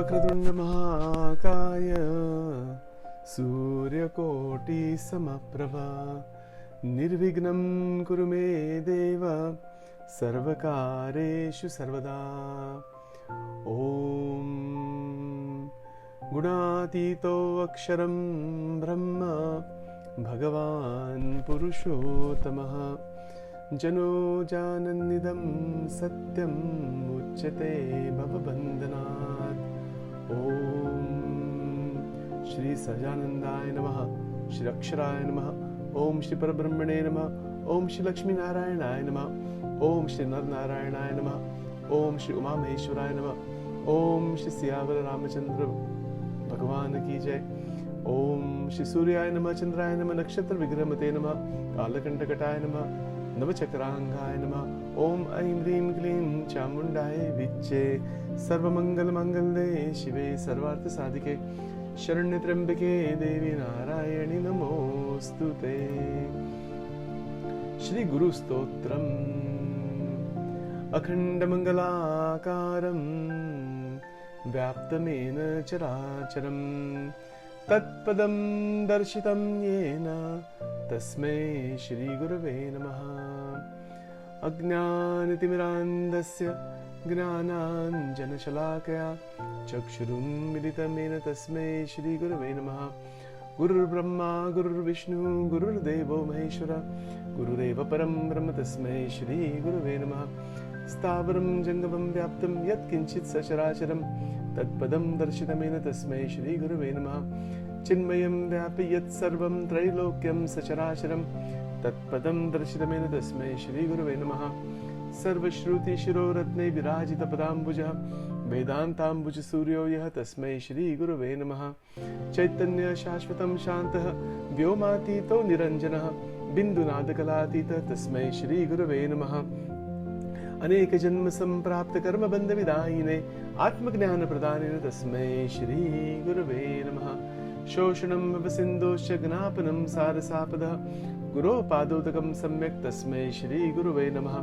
वक्रतुण्ड महाकाय सूर्यकोटि समप्रभा निर्विघ्नं कुरु मे देव सर्वकारेषु सर्वदा। ॐ गुणातीतो अक्षरं ब्रह्म भगवान् पुरुषोत्तमः जनो जानन्निदं सत्यम् उच्यते भवबन्धनात्। ॐ श्री सजानन्दाय नमः, श्री अक्षराय नमः, ओम श्री परब्रह्मणे नमः, ओम श्री लक्ष्मी नारायणाय नमः, ओम श्री नरनारायणाय नमः, ओम श्री उमा महेश्वराय नमः, ओम श्री सियावर रामचंद्र भगवान की जय। ओम श्री सूर्याय नमः, चंद्राय नमः, नक्षत्र विग्रहमते नमः, कालकंटकटाय नमः, नवचक्रांगाय नमः। ओम ऐं ह्रीं क्लीं चामुंडाय विच्चे सर्वमंगल मंगले शिवे सर्वार्थ साधिके शरण्य त्र्यंबके देवी नारायणी नमोस्तुते। श्री गुरु स्तोत्रम् अखंड मंगलाकारं व्याप्तमेन चराचरं तत्पदं दर्शितं येन तस्मै श्री गुरवे नमः। अज्ञानतिमिरान्धस्य ज्ञानाञ्जनशलाकया चक्षुरुन्मिलितं येन तस्मै श्री गुरवे नमः। गुरुर्ब्रह्मा गुरुर्विष्णु गुरुर्देवो महेश्वर गुरुरेव परं ब्रह्म तस्मै श्री गुरवे नमः। स्थावरं जङ्गमं व्याप्तं यत्किञ्चित् सचराचरं तत्पदं दर्शितं येन तस्मै श्री गुरवे नमः। चिन्मयं व्यापि यत्सर्वं त्रैलोक्यं सचराचरं तत्पदं दर्शितं येन तस्मै श्री गुरवे नमः। सर्वश्रुतिशिरोरत्ने विराजितपदाम्बुजः वेदान्ताम्बुज सूर्यो यः तस्मै श्री गुरवे नमः। चैतन्य शाश्वतं शान्तः व्योमातीतो निरञ्जनः बिन्दुनादकलातीतः तस्मै श्री गुरवे नमः। अनेक जन्म संप्राप्त कर्म बंध विदायिने आत्मज्ञानप्रदानेन तस्मै श्री गुरवे नमः। शोषणं भवसिन्धोश्च ज्ञापनं सारसापदः गुरो पादोदकं सम्यक् तस्मै श्री गुरवे नमः।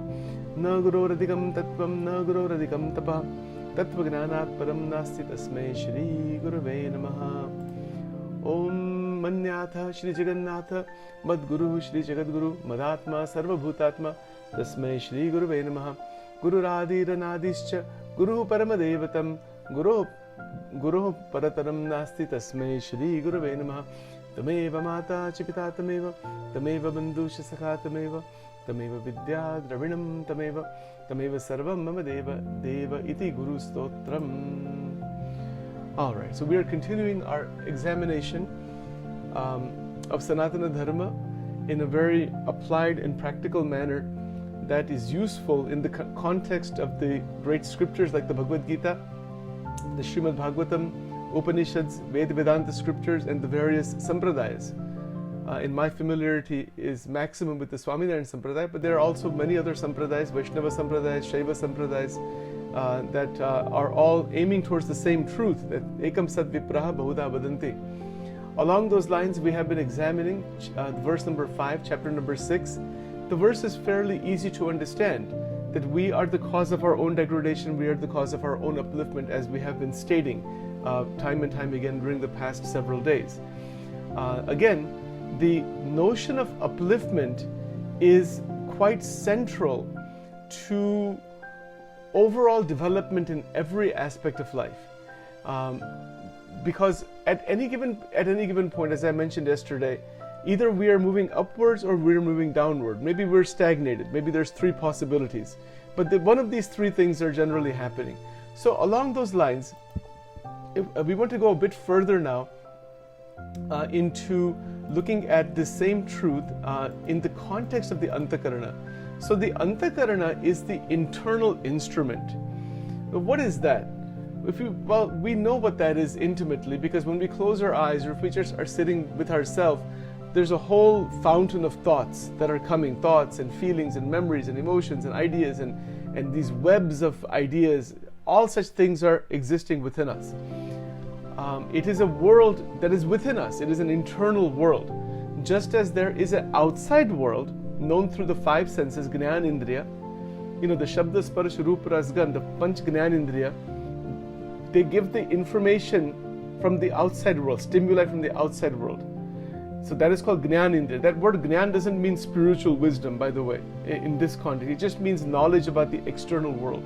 न गुरोरधिकं तत्त्वं न गुरोरधिकं तपः तत्त्वज्ञानात् परं नास्ति तस्मै श्री गुरवे नमः। ओम मन्याथ श्री जगन्नाथ मद्गुरुः श्री जगद्गुरु मदात्मा सर्वभूतात्मा तस्मै श्री गुरवे नमः। गुरुरादिरनादिश्च गुरुः परमदैवतं गुरोः परतरं नास्ति तस्मै श्री गुरवे नमः। तमेव माता च पिता तमेव बन्धुश्च सखा तमेव विद्या द्रविणं तमेव सर्वं मम देव इति गुरु स्तोत्रम्। All right, so we are continuing our examination of Sanatana Dharma in a very applied and practical manner that is useful in the context of the great scriptures like the Bhagavad Gita, the Srimad Bhagavatam, Upanishads, Vedanta scriptures, and the various sampradayas. In my familiarity is maximum with the Swaminarayan Sampradaya, but there are also many other sampradayas, Vaishnava sampradayas, Shaiva sampradayas, that are all aiming towards the same truth, that ekam sat vipraha bahuda vadanti. Along those lines, we have been examining verse number 5, chapter number 6. The verse is fairly easy to understand, that we are the cause of our own degradation, we are the cause of our own upliftment, as we have been stating time and time again during the past several days. Again, the notion of upliftment is quite central to overall development in every aspect of life. Because at any given point, as I mentioned yesterday, either we are moving upwards or we're moving downward. Maybe we're stagnated. Maybe there's three possibilities. But one of these three things are generally happening. So along those lines, we want to go a bit further now into looking at the same truth in the context of the Anthakarna. So the Anthakarna is the internal instrument. What is that? We know what that is intimately, because when we close our eyes, or if we just are sitting with ourselves, there's a whole fountain of thoughts that are coming, thoughts and feelings and memories and emotions and ideas and these webs of ideas. All such things are existing within us. It is a world that is within us. It is an internal world. Just as there is an outside world known through the five senses, Gnan Indriya, the Shabda, Sparsh, Rupa, Rasgan, the Panch Gnan Indriya, they give the information from the outside world, stimuli from the outside world. So that is called Gnan Indriya. That word Gnan doesn't mean spiritual wisdom, by the way, in this context. It just means knowledge about the external world.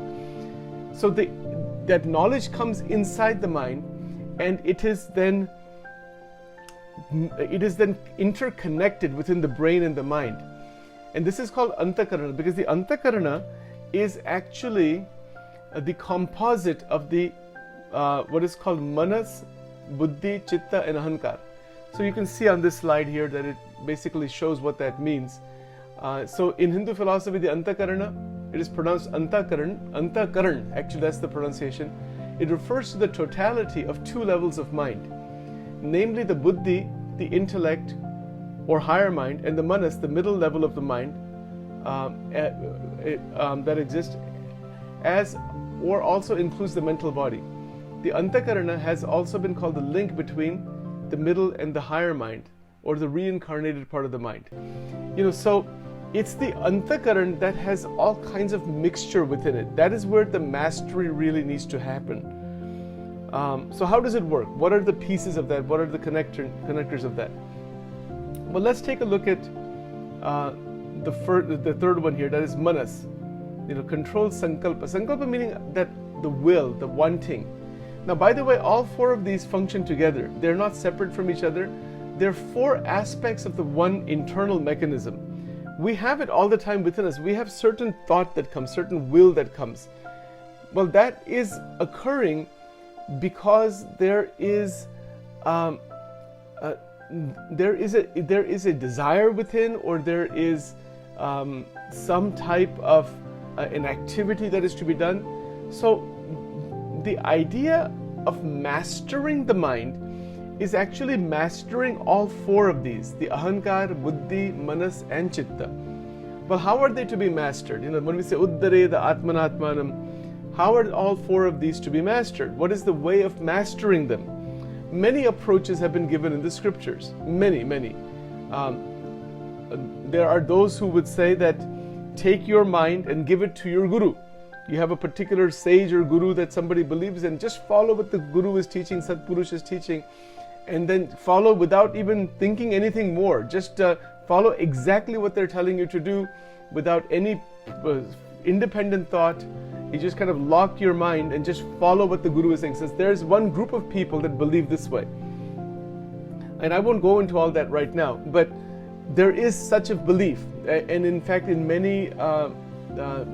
So that knowledge comes inside the mind, and it is then interconnected within the brain and the mind. And this is called Anthakarna, because the Anthakarna is actually the composite of the what is called Manas, Buddhi, Chitta and Ahankar. So you can see on this slide here that it basically shows what that means. So in Hindu philosophy, the Anthakarna, it is pronounced Anthakarn, actually that's the pronunciation. It refers to the totality of two levels of mind, namely the Buddhi, the intellect or higher mind, and the Manas, the middle level of the mind that exists, as or also includes the mental body. The Anthakarna has also been called the link between the middle and the higher mind, or the reincarnated part of the mind. So it's the Anthakarna that has all kinds of mixture within it. That is where the mastery really needs to happen. So how does it work? What are the pieces of that? What are the connectors of that? Well, let's take a look at the third one here, that is Manas. Control Sankalpa. Sankalpa meaning that the will, the wanting. Now, by the way, all four of these function together. They're not separate from each other. They're four aspects of the one internal mechanism. We have it all the time within us. We have certain thought that comes, certain will that comes. Well, that is occurring because there is a desire within, or there is some type of an activity that is to be done. So the idea of mastering the mind is actually mastering all four of these, the Ahankar, Buddhi, Manas and Chitta. Well, how are they to be mastered? When we say Uddare the Atmanatmanam, how are all four of these to be mastered? What is the way of mastering them? Many approaches have been given in the scriptures. Many. There are those who would say that take your mind and give it to your guru. You have a particular sage or guru that somebody believes in, just follow what the guru is teaching, Satpurush is teaching, and then follow without even thinking anything more. Just follow exactly what they're telling you to do without any independent thought. You just kind of lock your mind and just follow what the guru is saying. Since there's one group of people that believe this way. And I won't go into all that right now, but there is such a belief. And in fact, in many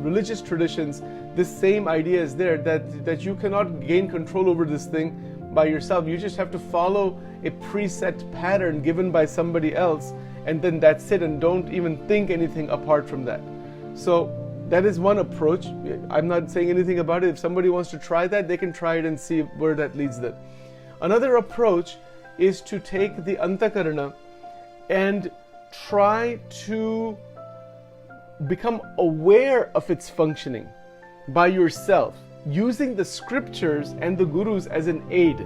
religious traditions, this same idea is there, that you cannot gain control over this thing by yourself. You just have to follow a preset pattern given by somebody else, and then that's it, and don't even think anything apart from that. So that is one approach. I'm not saying anything about it. If somebody wants to try that, they can try it and see where that leads them. Another approach is to take the Anthakarna and try to become aware of its functioning by yourself, using the scriptures and the gurus as an aid.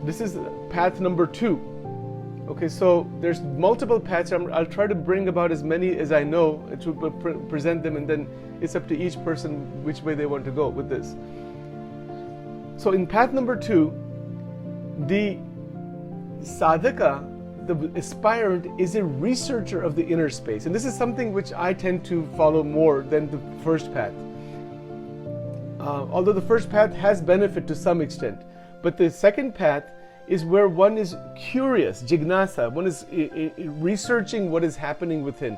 This is path number 2. Okay, so there's multiple paths. I'll try to bring about as many as I know to present them, and then it's up to each person which way they want to go with this. So in path number 2, the sadhaka, the aspirant, is a researcher of the inner space. And this is something which I tend to follow more than the first path. Although the first path has benefit to some extent. But the second path is where one is curious, jignasa. One is researching what is happening within.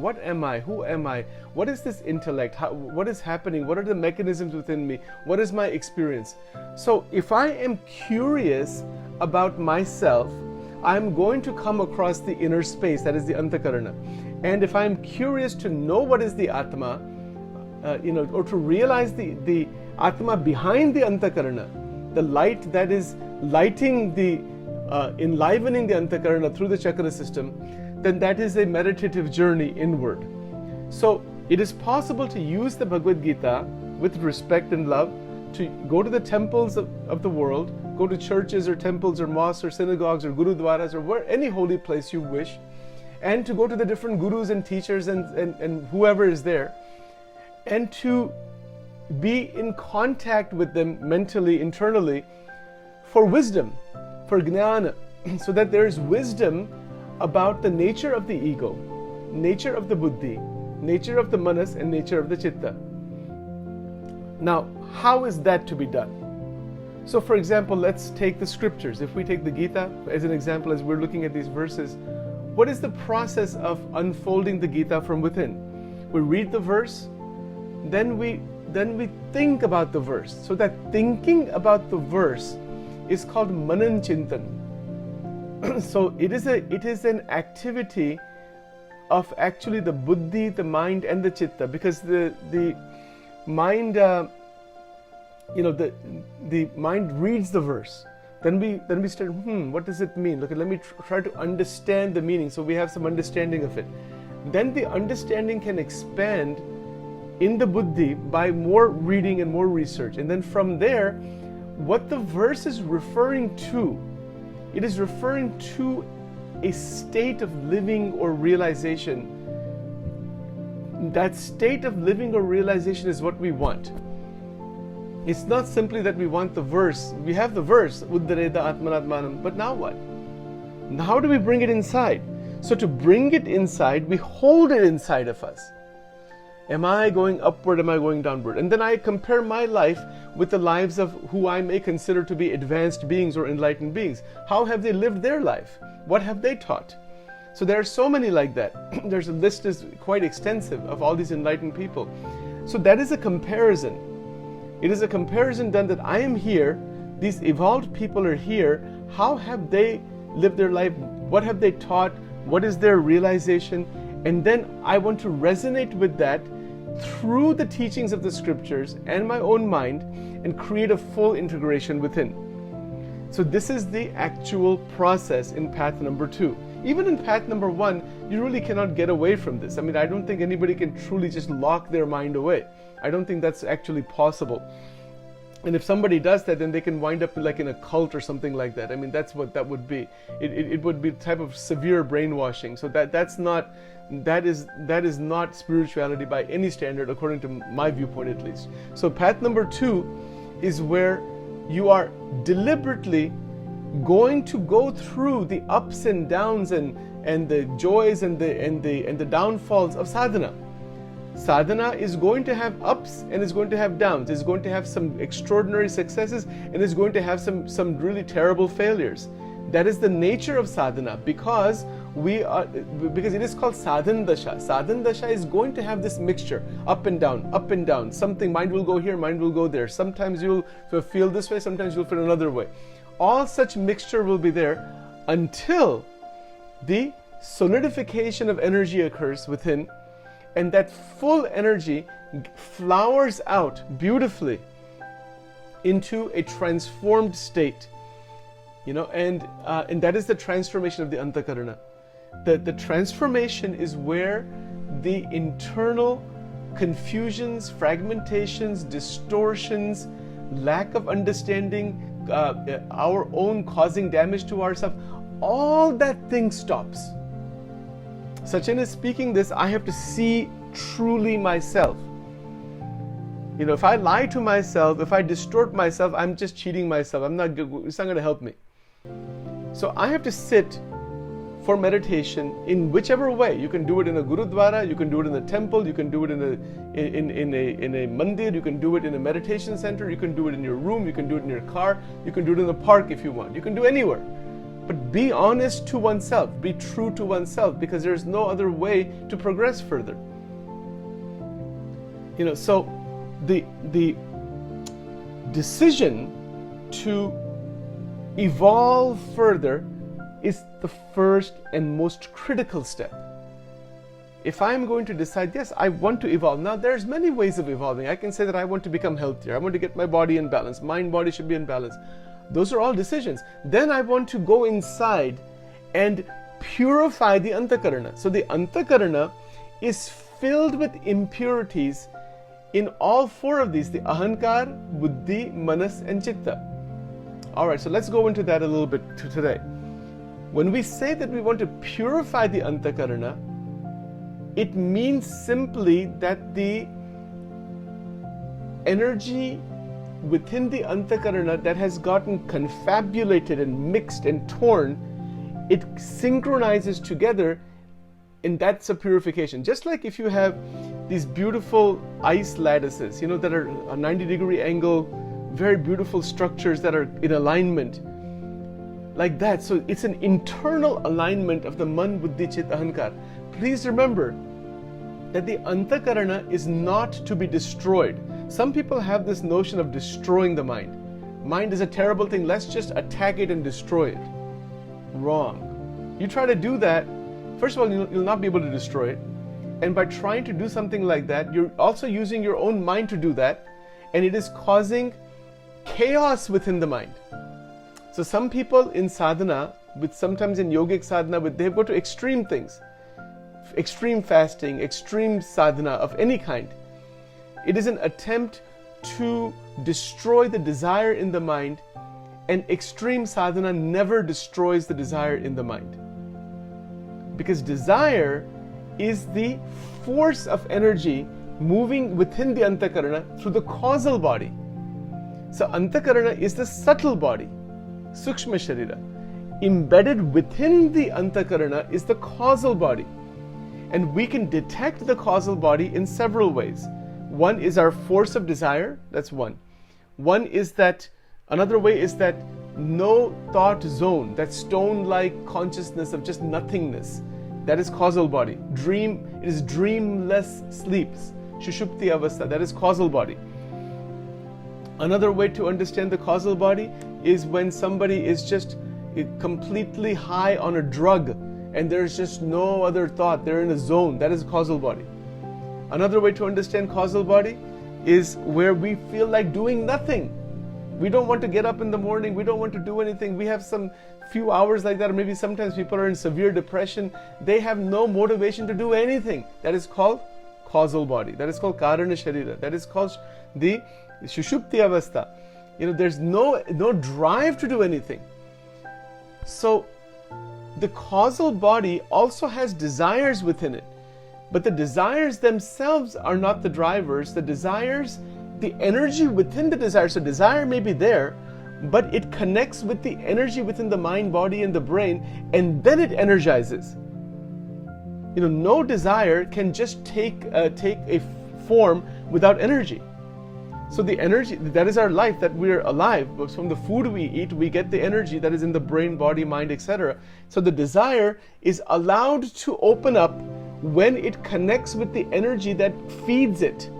What am I? Who am I? What is this intellect? What is happening? What are the mechanisms within me? What is my experience? So if I am curious about myself, I'm going to come across the inner space, that is the Anthakarna. And if I'm curious to know what is the Atma, or to realize the Atma behind the Anthakarna, the light that is lighting enlivening the Anthakarna through the chakra system, then that is a meditative journey inward. So it is possible to use the Bhagavad Gita with respect and love, to go to the temples of the world, go to churches or temples or mosques or synagogues or gurudwaras or any holy place you wish, and to go to the different gurus and teachers and whoever is there, and to be in contact with them mentally, internally, for wisdom, for jnana, so that there is wisdom about the nature of the ego, nature of the buddhi, nature of the manas, and nature of the chitta. Now, how is that to be done? So, for example, let's take the scriptures. If we take the Gita as an example, as we're looking at these verses, what is the process of unfolding the Gita from within? We read the verse, then we think about the verse. So that thinking about the verse is called manan chintan. So it is an activity of actually the buddhi, the mind, and the chitta, because the mind, the mind reads the verse. Then we start, what does it mean? Look, let me try to understand the meaning, so we have some understanding of it. Then the understanding can expand in the buddhi by more reading and more research. And then from there, what the verse is referring to, it is referring to a state of living or realization. That state of living or realization is what we want. It's not simply that we want the verse. We have the verse, Uddareda Atmanatmanam, but now what? How do we bring it inside? So to bring it inside, we hold it inside of us. Am I going upward? Am I going downward? And then I compare my life with the lives of who I may consider to be advanced beings or enlightened beings. How have they lived their life? What have they taught? So there are so many like that. There's a list is quite extensive of all these enlightened people. So that is a comparison. It is a comparison done that I am here, these evolved people are here. How have they lived their life? What have they taught? What is their realization? And then I want to resonate with that through the teachings of the scriptures and my own mind and create a full integration within. So this is the actual process in path number 2. Even in path number 1, you really cannot get away from this. I mean, I don't think anybody can truly just lock their mind away. I don't think that's actually possible. And if somebody does that, then they can wind up like in a cult or something like that. I mean, that's what that would be. It would be a type of severe brainwashing. So that is not spirituality by any standard, according to my viewpoint at least. So path number 2 is where you are deliberately going to go through the ups and downs and the joys and the downfalls of sadhana. Sadhana is going to have ups and is going to have downs. It's going to have some extraordinary successes and is going to have some really terrible failures. That is the nature of sadhana, because it is called sadhan dasha. Sadhan dasha is going to have this mixture, up and down. Something, mind will go here, mind will go there. Sometimes you'll feel this way, sometimes you'll feel another way. All such mixture will be there until the solidification of energy occurs within, and that full energy flowers out beautifully into a transformed state. And that is the transformation of the Anthakarna. The transformation is where the internal confusions, fragmentations, distortions, lack of understanding, our own causing damage to ourselves, all that thing stops. Sachin is speaking this, I have to see truly myself. If I lie to myself, if I distort myself, I'm just cheating myself. It's not going to help me. So I have to sit for meditation in whichever way. You can do it in a gurudwara, you can do it in a temple, you can do it in a mandir, you can do it in a meditation center, you can do it in your room, you can do it in your car, you can do it in the park if you want. You can do anywhere. But be honest to oneself, be true to oneself, because there's no other way to progress further. So the decision to evolve further is the first and most critical step. If I'm going to decide, yes, I want to evolve. Now, there's many ways of evolving. I can say that I want to become healthier. I want to get my body in balance. Mind, body should be in balance. Those are all decisions. Then I want to go inside and purify the Anthakarna. So the Anthakarna is filled with impurities in all 4 of these, the Ahankar, Buddhi, Manas and Chitta. Alright, so let's go into that a little bit today. When we say that we want to purify the Anthakarna, it means simply that the energy within the Anthakarna that has gotten confabulated and mixed and torn, it synchronizes together, and that's a purification. Just like if you have these beautiful ice lattices, that are a 90-degree angle, very beautiful structures that are in alignment, like that. So it's an internal alignment of the man, buddhi, chit, ahankar. Please remember that the Anthakarna is not to be destroyed. Some people have this notion of destroying the mind. Mind is a terrible thing, let's just attack it and destroy it. Wrong. You try to do that, first of all, you'll not be able to destroy it. And by trying to do something like that, you're also using your own mind to do that, and it is causing chaos within the mind. So some people in sadhana, sometimes in yogic sadhana, they go to extreme things. Extreme fasting, extreme sadhana of any kind. It is an attempt to destroy the desire in the mind, and extreme sadhana never destroys the desire in the mind. Because desire is the force of energy moving within the Anthakarna through the causal body. So Anthakarna is the subtle body, Sukshma Sharira. Embedded within the Anthakarna is the causal body. And we can detect the causal body in several ways. One is our force of desire, that's one. Another way is that no thought zone, that stone-like consciousness of just nothingness, that is causal body. It is dreamless sleeps, Shushupti Avastha, that is causal body. Another way to understand the causal body is when somebody is just completely high on a drug and there's just no other thought, they're in a zone, that is causal body. Another way to understand causal body is where we feel like doing nothing. We don't want to get up in the morning, we don't want to do anything. We have some few hours like that, or maybe sometimes people are in severe depression. They have no motivation to do anything. That is called causal body. That is called Karana Sharira. That is called the Shushupti Avastha. There's no drive to do anything. So the causal body also has desires within it. But the desires themselves are not the drivers. The energy within the desire. So desire may be there, but it connects with the energy within the mind, body, and the brain, and then it energizes. No desire can just take a form without energy. So the energy, that is our life, that we're alive. From the food we eat, we get the energy that is in the brain, body, mind, etc. So the desire is allowed to open up when it connects with the energy that feeds it.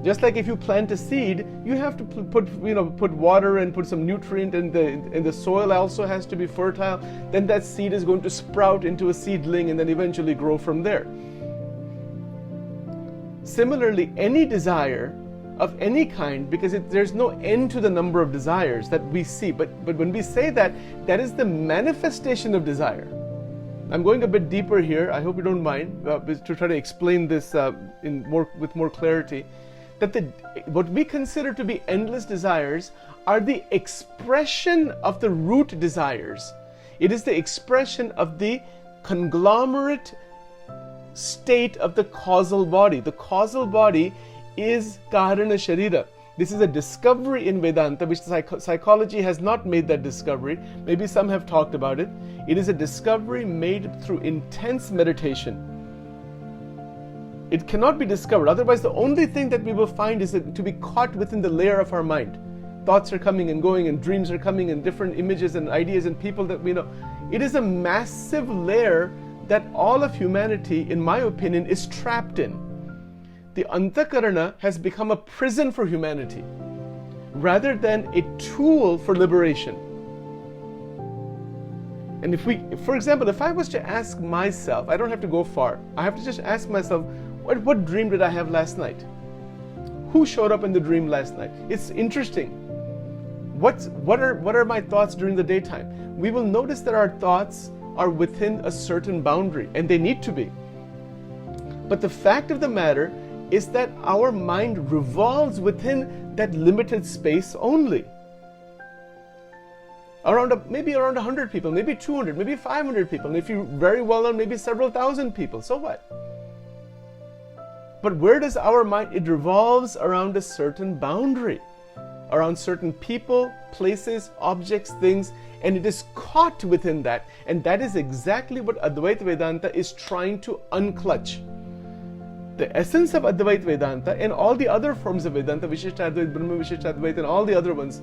Just like if you plant a seed, you have to put water and put some nutrient, and the soil also has to be fertile. Then that seed is going to sprout into a seedling and then eventually grow from there. Similarly, any desire of any kind, because there's no end to the number of desires that we see, but when we say that is the manifestation of desire. I'm going a bit deeper here, I hope you don't mind, to try to explain this with more clarity. That what we consider to be endless desires are the expression of the root desires. It is the expression of the conglomerate state of the causal body. The causal body is Karana Sharira. This is a discovery in Vedanta, which psychology has not made that discovery. Maybe some have talked about it. It is a discovery made through intense meditation. It cannot be discovered. Otherwise, the only thing that we will find is to be caught within the layer of our mind. Thoughts are coming and going, and dreams are coming, and different images and ideas and people that we know. It is a massive layer that all of humanity, in my opinion, is trapped in. The Anthakarna has become a prison for humanity rather than a tool for liberation. And for example, if I was to ask myself, I don't have to go far, I have to just ask myself, what dream did I have last night? Who showed up in the dream last night? It's interesting. What are my thoughts during the daytime? We will notice that our thoughts are within a certain boundary, and they need to be. But the fact of the matter is that our mind revolves within that limited space only. Maybe around 100 people, maybe 200, maybe 500 people, and if you're very well known, maybe several thousand people. So what? But where does our mind? It revolves around a certain boundary, around certain people, places, objects, things, and it is caught within that. And that is exactly what Advaita Vedanta is trying to unclutch. The essence of Advaita Vedanta and all the other forms of Vedanta, Vishishtadvaita, Brahma Vishishtadvaita, and all the other ones,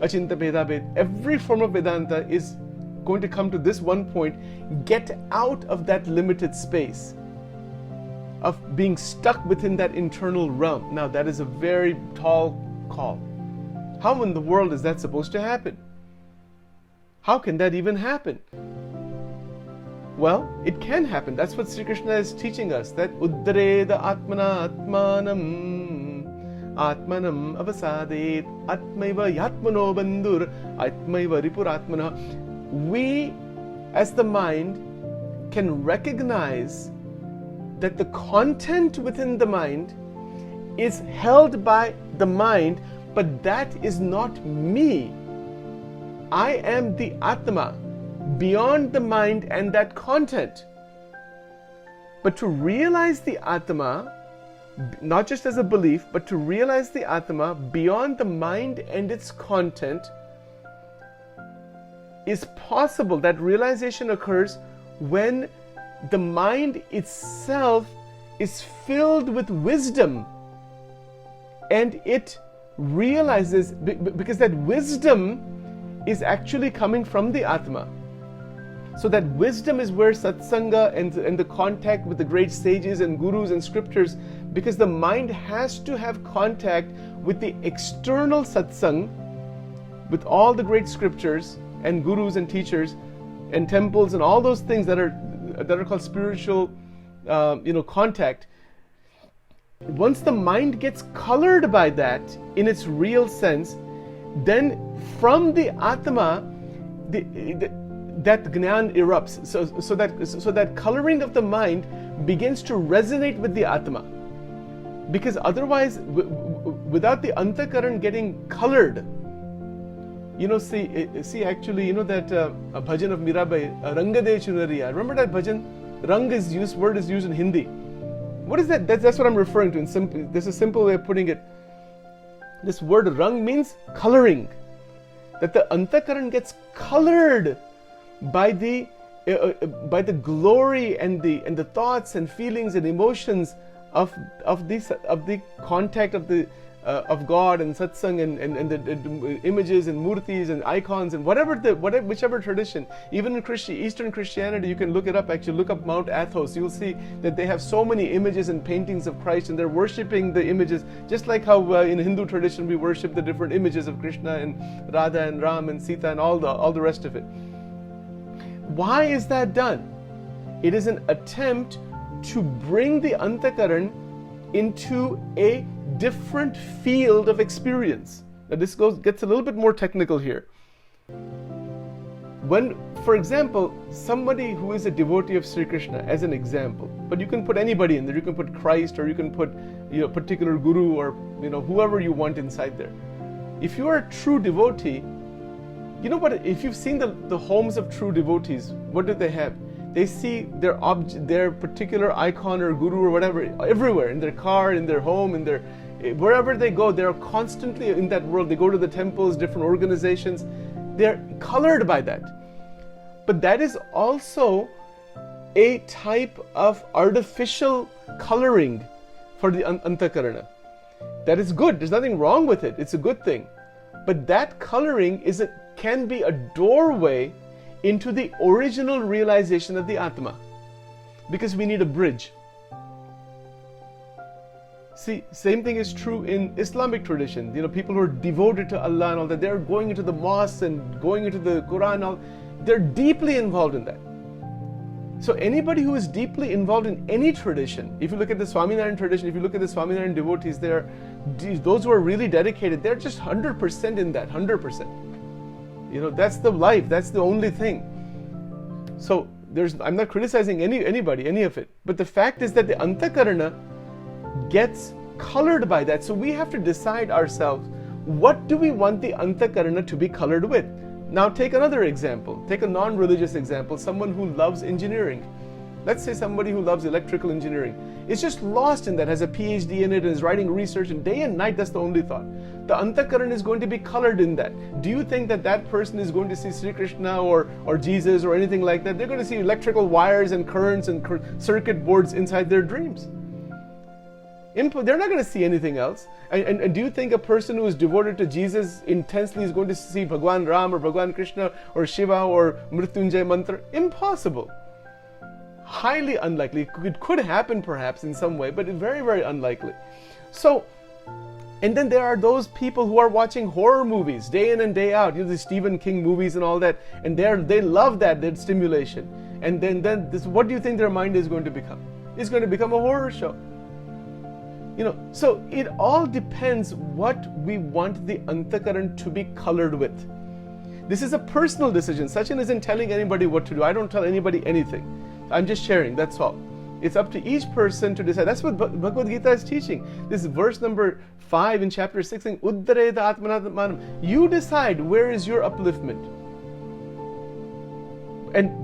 Achinta Bheda Ved, every form of Vedanta is going to come to this one point: get out of that limited space of being stuck within that internal realm. Now, that is a very tall call. How in the world is that supposed to happen? How can that even happen? Well, it can happen. That's what Sri Krishna is teaching us, that Uddareda Atmana Atmanam Atmanam Avasadet Atmaiva Yatmano Bandhur Atmaiva Ripuratmana. We, as the mind, can recognize that the content within the mind is held by the mind, but that is not me. I am the Atma, beyond the mind and that content. But to realize the Atma, not just as a belief, but to realize the Atma beyond the mind and its content is possible. That realization occurs when the mind itself is filled with wisdom, and it realizes, because that wisdom is actually coming from the Atma. So that wisdom is where satsanga and the contact with the great sages and gurus and scriptures, because the mind has to have contact with the external satsang, with all the great scriptures and gurus and teachers and temples and all those things that are called spiritual contact. Once the mind gets colored by that in its real sense, then from the Atma, that Gnan erupts. So that coloring of the mind begins to resonate with the Atma. Because otherwise, without the Anthakarna getting colored, see actually, that a bhajan of Mirabai, Rangade Chunariya. Remember that bhajan? Rang word is used in Hindi. What is that? That's what I'm referring to. There's a simple way of putting it. This word rang means coloring. That the Anthakarna gets colored by the glory and the thoughts and feelings and emotions of the contact of God and satsang and the images and murtis and icons and whichever tradition. Even in Eastern Christianity, you can look it up. Actually, look up Mount Athos. You'll see that they have so many images and paintings of Christ, and they're worshipping the images, just like how in Hindu tradition we worship the different images of Krishna and Radha and Ram and Sita and all the rest of it. Why is that done? It is an attempt to bring the Anthakarna into a different field of experience. Now this gets a little bit more technical here. When, for example, somebody who is a devotee of Sri Krishna, as an example, but you can put anybody in there. You can put Christ, or you can put particular guru, or whoever you want inside there. If you are a true devotee, if you've seen the homes of true devotees, what do they have? They see their particular icon or guru or whatever everywhere, in their car, in their home, wherever they go. They're constantly in that world. They go to the temples, different organizations. They're colored by that. But that is also a type of artificial coloring for the Anthakarna. That is good. There's nothing wrong with it. It's a good thing. But that coloring can be a doorway into the original realization of the Atma. Because we need a bridge. See, same thing is true in Islamic tradition. People who are devoted to Allah and all that, they're going into the mosques and going into the Quran, they're deeply involved in that. So anybody who is deeply involved in any tradition, if you look at the Swaminarayan tradition, if you look at the Swaminarayan devotees, those who are really dedicated, they're just 100% in that, 100%. That's the life, that's the only thing. So I'm not criticizing anybody, any of it. But the fact is that the Anthakarna gets colored by that. So we have to decide ourselves, what do we want the Anthakarna to be colored with? Now take another example. Take a non-religious example, someone who loves engineering. Let's say somebody who loves electrical engineering is just lost in that, has a PhD in it, and is writing research, and day and night that's the only thought. The Anthakarana is going to be colored in that. Do you think that that person is going to see Sri Krishna or Jesus or anything like that? They're going to see electrical wires and currents and circuit boards inside their dreams. They're not going to see anything else. And do you think a person who is devoted to Jesus intensely is going to see Bhagwan Ram or Bhagwan Krishna or Shiva or Mrityunjay Mantra? Impossible. Highly unlikely. It could happen perhaps in some way, but very, very unlikely. So, and then there are those people who are watching horror movies day in and day out, the Stephen King movies and all that, and they love that stimulation. And then this, what do you think their mind is going to become? It's going to become a horror show. So it all depends what we want the Anthakarana to be colored with. This is a personal decision. Sachin isn't telling anybody what to do. I don't tell anybody anything. I'm just sharing, that's all. It's up to each person to decide. That's what Bhagavad Gita is teaching. This is verse number 5 in chapter 6 saying, Uddareta Atmanatmanam. You decide where is your upliftment.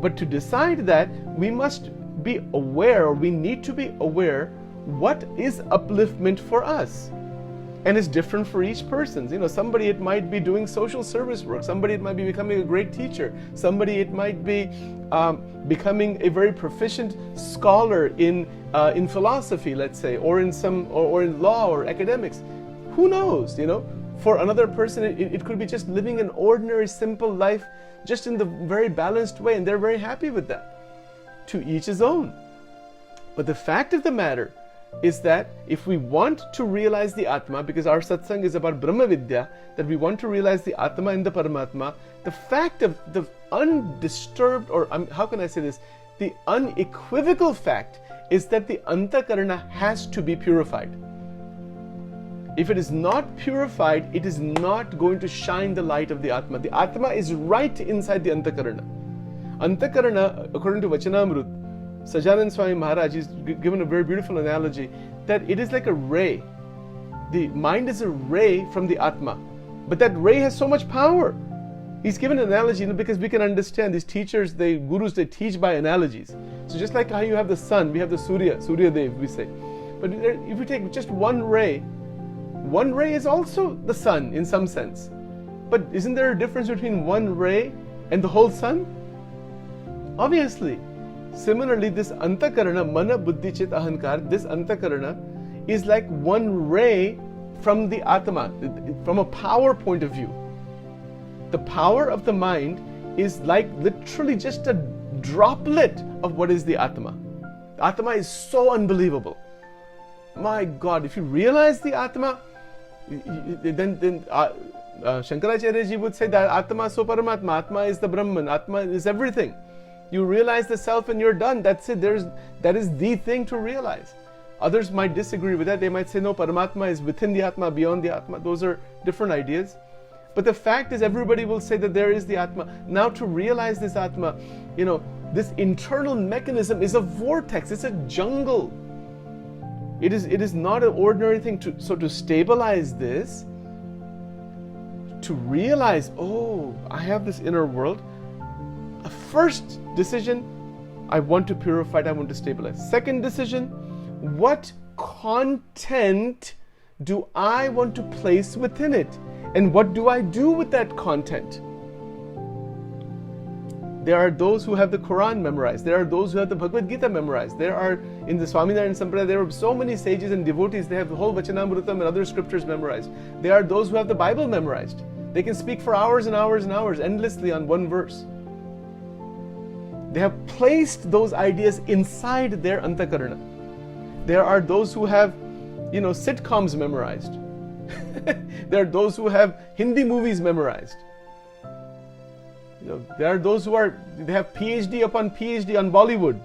But to decide that, we must be aware, or we need to be aware, what is upliftment for us. And it's different for each person. Somebody it might be doing social service work. Somebody it might be becoming a great teacher. Somebody it might be becoming a very proficient scholar in philosophy, let's say, or in law or academics. Who knows? For another person, it could be just living an ordinary, simple life, just in the very balanced way, and they're very happy with that. To each his own. But the fact of the matter is that if we want to realize the Atma, because our satsang is about Brahma Vidya, that we want to realize the Atma and the Paramatma, the fact of the undisturbed, or how can I say this, the unequivocal fact is that the Anthakarana has to be purified. If it is not purified, it is not going to shine the light of the Atma. The Atma is right inside the Anthakarana. Anthakarana, according to Vachanamrut, Sajanand Swami Maharaj is given a very beautiful analogy that it is like a ray. The mind is a ray from the Atma, but that ray has so much power. He's given an analogy because we can understand these teachers, gurus, they teach by analogies. So just like how you have the sun, we have the Surya Dev, we say. But if you take just one ray is also the sun in some sense. But isn't there a difference between one ray and the whole sun? Obviously. Similarly, this Anthakarana, Mana Buddhi Chit Ahankar, this Anthakarana is like one ray from the Atma, from a power point of view. The power of the mind is like literally just a droplet of what is the Atma. The Atma is so unbelievable. My God, if you realize the Atma, then Shankaracharya ji would say that Atma so Paramatma, Atma is the Brahman, Atma is everything. You realize the self and you're done. That's it. That is the thing to realize. Others might disagree with that. They might say, no, Paramatma is within the Atma, beyond the Atma. Those are different ideas. But the fact is, everybody will say that there is the Atma. Now to realize this Atma, this internal mechanism is a vortex. It's a jungle. It is not an ordinary thing. To stabilize this, to realize, oh, I have this inner world. A first decision, I want to purify it, I want to stabilize. Second decision, what content do I want to place within it? And what do I do with that content? There are those who have the Quran memorized. There are those who have the Bhagavad Gita memorized. There are, in the Swaminarayan Sampradaya, there are so many sages and devotees, they have the whole Vachanamrutam and other scriptures memorized. There are those who have the Bible memorized. They can speak for hours and hours and hours, endlessly on one verse. They have placed those ideas inside their Anthakarana. There are those who have, sitcoms memorized. There are those who have Hindi movies memorized. There are those who they have PhD upon PhD on Bollywood.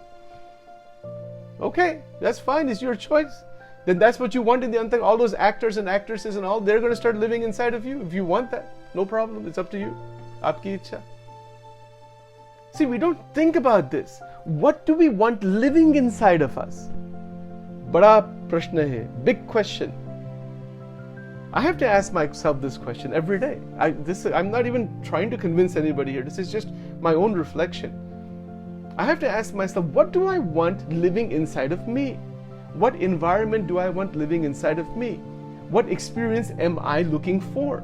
Okay, that's fine, it's your choice. Then that's what you want in the Anthakarana. All those actors and actresses and all, they're going to start living inside of you. If you want that, no problem, it's up to you. Aapki ichha. See, we don't think about this. What do we want living inside of us? Bada prashna hai, big question. I have to ask myself this question every day. I'm not even trying to convince anybody here. This is just my own reflection. I have to ask myself, what do I want living inside of me? What environment do I want living inside of me? What experience am I looking for?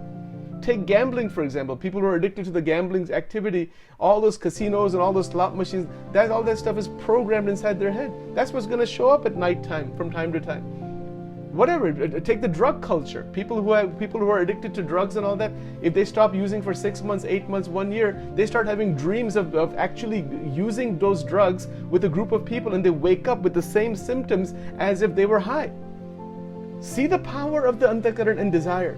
Take gambling, for example. People who are addicted to the gambling activity, all those casinos and all those slot machines, all that stuff is programmed inside their head. That's what's going to show up at night time, from time to time. Whatever, take the drug culture. People who are addicted to drugs and all that, if they stop using for 6 months, 8 months, 1 year, they start having dreams of actually using those drugs with a group of people, and they wake up with the same symptoms as if they were high. See the power of the Anthakarna and desire.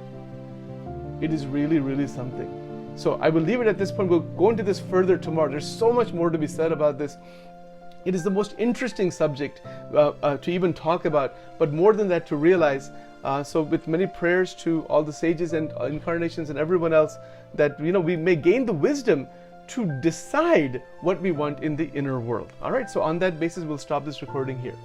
It is really, really something. So I will leave it at this point. We'll go into this further tomorrow. There's so much more to be said about this. It is the most interesting subject to even talk about, but more than that, to realize. So with many prayers to all the sages and incarnations and everyone else, that we may gain the wisdom to decide what we want in the inner world. All right, so on that basis, we'll stop this recording here.